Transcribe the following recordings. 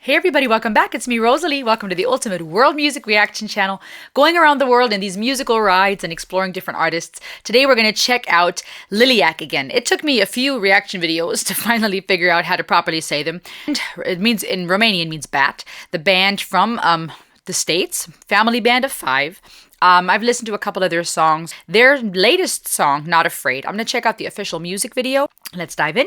Hey everybody, welcome back. It's me, Rosalie. Welcome to the Ultimate World Music Reaction channel, going around the world in these musical rides and exploring different artists. Today we're going to check out Liliac again. It took me a few reaction videos to finally figure out how to properly say them. And it means, in Romanian, means bat. The band from the States, family band of 5. I've listened to a couple of their songs. Their latest song, Not Afraid. I'm going to check out the official music video. Let's dive in.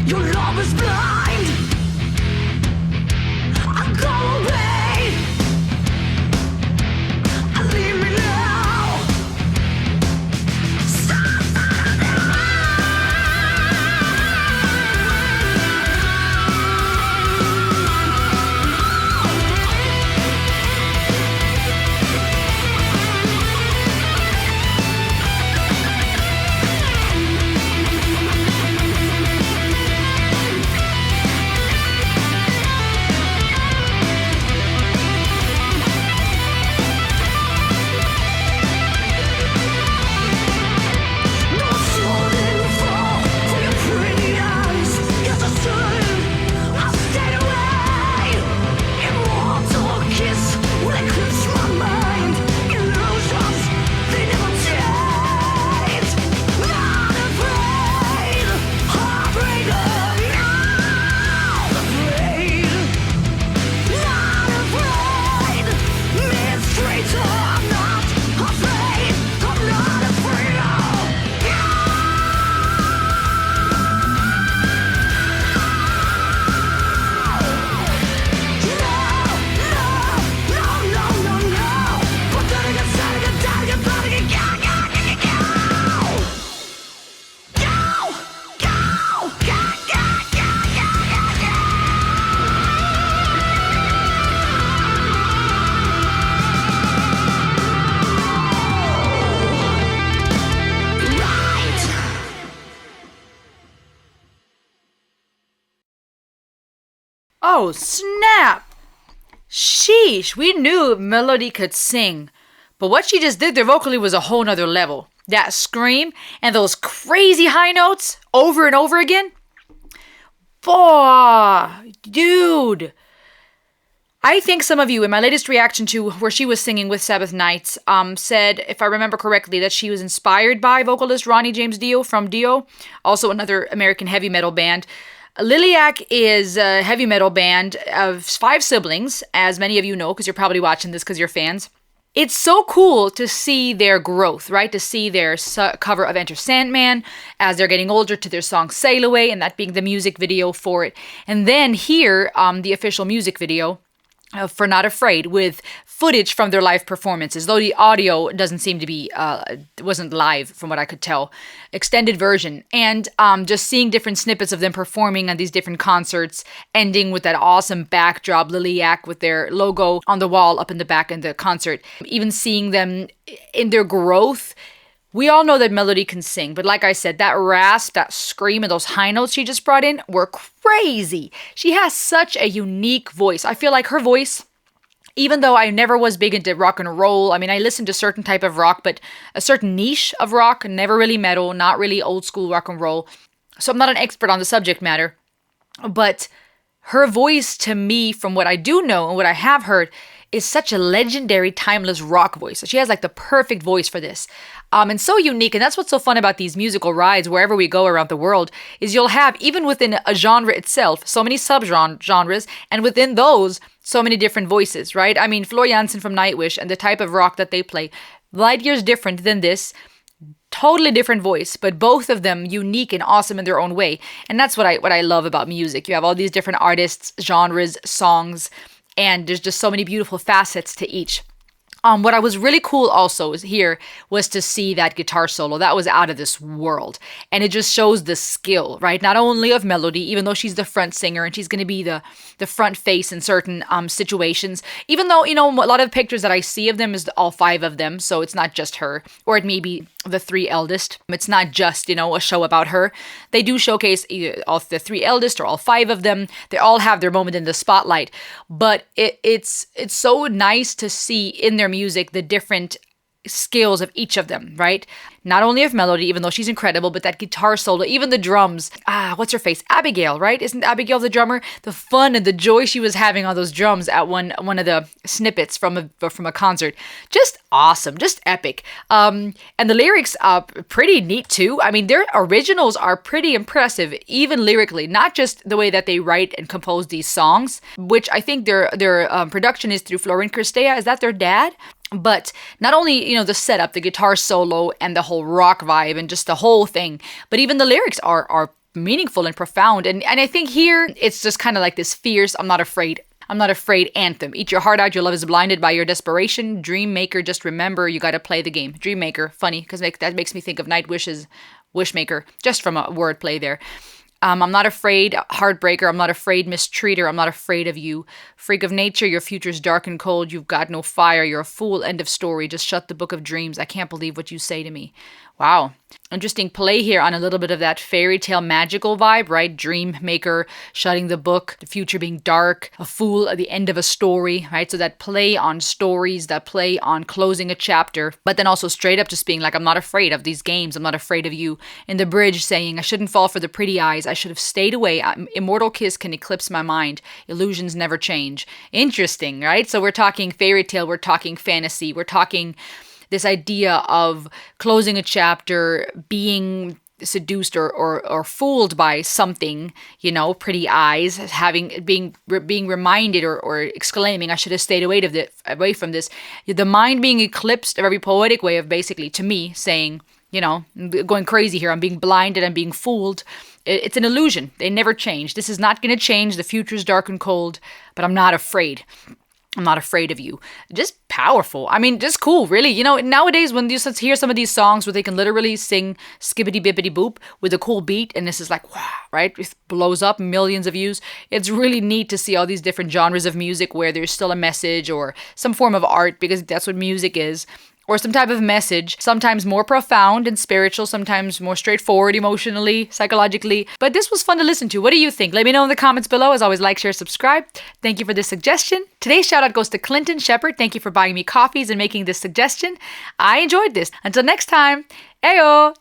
Your love is blind. I'll go away. I'll leave me now. Oh, snap! Sheesh, we knew Melody could sing. But what she just did there vocally was a whole nother level. That scream and those crazy high notes over and over again. Boy, dude. I think some of you, in my latest reaction to where she was singing with Sabbath Nights, said, if I remember correctly, that she was inspired by vocalist Ronnie James Dio from Dio, also another American heavy metal band. Liliac is a heavy metal band of 5 siblings, as many of you know, because you're probably watching this because you're fans. it's so cool to see their growth, right? To see their cover of Enter Sandman as they're getting older to their song Sail Away, and that being the music video for it. And then here, the official music video for Not Afraid with footage from their live performances, though the audio doesn't seem to be, wasn't live from what I could tell, extended version. And just seeing different snippets of them performing on these different concerts, ending with that awesome backdrop, Liliac with their logo on the wall up in the back in the concert. Even seeing them in their growth. We all know that Melody can sing, but like I said, that rasp, that scream, and those high notes she just brought in were crazy. She has such a unique voice. I feel like her voice, even though I never was big into rock and roll, I mean, I listened to a certain type of rock, but a certain niche of rock, never really metal, not really old school rock and roll. So I'm not an expert on the subject matter, but her voice to me, from what I do know and what I have heard, is such a legendary, timeless rock voice. She has like the perfect voice for this. And so unique. And that's what's so fun about these musical rides, wherever we go around the world, is you'll have, even within a genre itself, so many subgenres, and within those, so many different voices, right? I mean, Floor Jansen from Nightwish and the type of rock that they play, light years different than this. Totally different voice, but both of them unique and awesome in their own way. And that's what I love about music. You have all these different artists, genres, songs, and there's just so many beautiful facets to each. What I was really cool also was to see that guitar solo. That was out of this world. And it just shows the skill, right? Not only of Melody, even though she's the front singer and she's going to be the front face in certain situations. Even though, a lot of pictures that I see of them is all 5 of them. So it's not just her. Or it may be the 3 eldest. It's not just, a show about her. They do showcase either all the 3 eldest or all 5 of them. They all have their moment in the spotlight. But it's so nice to see in their music the different skills of each of them, right? Not only of Melody, even though she's incredible, but that guitar solo, even the drums. What's her face? Abigail, right? Isn't Abigail the drummer? The fun and the joy she was having on those drums at one of the snippets from a concert. Just awesome, just epic. And the lyrics are pretty neat too. I mean, their originals are pretty impressive, even lyrically, not just the way that they write and compose these songs, which I think their production is through Florin Cristea. Is that their dad? But not only, the setup, the guitar solo, and the whole rock vibe, and just the whole thing, but even the lyrics are meaningful and profound. And I think here, it's just kind of like this fierce, I'm not afraid anthem. Eat your heart out, your love is blinded by your desperation. Dream maker, just remember, you gotta play the game. Dream maker, funny, because that makes me think of Nightwish's Wishmaker, just from a wordplay there. I'm not afraid, heartbreaker. I'm not afraid, mistreater. I'm not afraid of you. Freak of nature, your future's dark and cold. You've got no fire. You're a fool. End of story. Just shut the book of dreams. I can't believe what you say to me. Wow. Interesting play here on a little bit of that fairy tale magical vibe, right? Dream maker, shutting the book, the future being dark, a fool at the end of a story, right? So that play on stories, that play on closing a chapter, but then also straight up just being like, I'm not afraid of these games. I'm not afraid of you. In the bridge saying, I shouldn't fall for the pretty eyes. I should have stayed away. Immortal kiss can eclipse my mind. Illusions never change. Interesting, right? So we're talking fairy tale. We're talking fantasy. We're talking this idea of closing a chapter, being seduced or fooled by something, pretty eyes, being reminded or exclaiming, I should have stayed away from this. The mind being eclipsed, a very poetic way of basically, to me, saying, going crazy here, I'm being blinded, I'm being fooled. It's an illusion. They never change. This is not going to change. The future's dark and cold, but I'm not afraid. I'm not afraid of you. Just powerful. I mean, just cool, really. Nowadays when you hear some of these songs where they can literally sing skibbity bippity boop with a cool beat, and this is like, wow, right? It blows up, millions of views. It's really neat to see all these different genres of music where there's still a message or some form of art, because that's what music is. Or some type of message, sometimes more profound and spiritual, sometimes more straightforward emotionally, psychologically. But this was fun to listen to. What do you think? Let me know in the comments below. As always, like, share, subscribe. Thank you for this suggestion. Today's shout out goes to Clinton Shepard. Thank you for buying me coffees and making this suggestion. I enjoyed this. Until next time, ayo!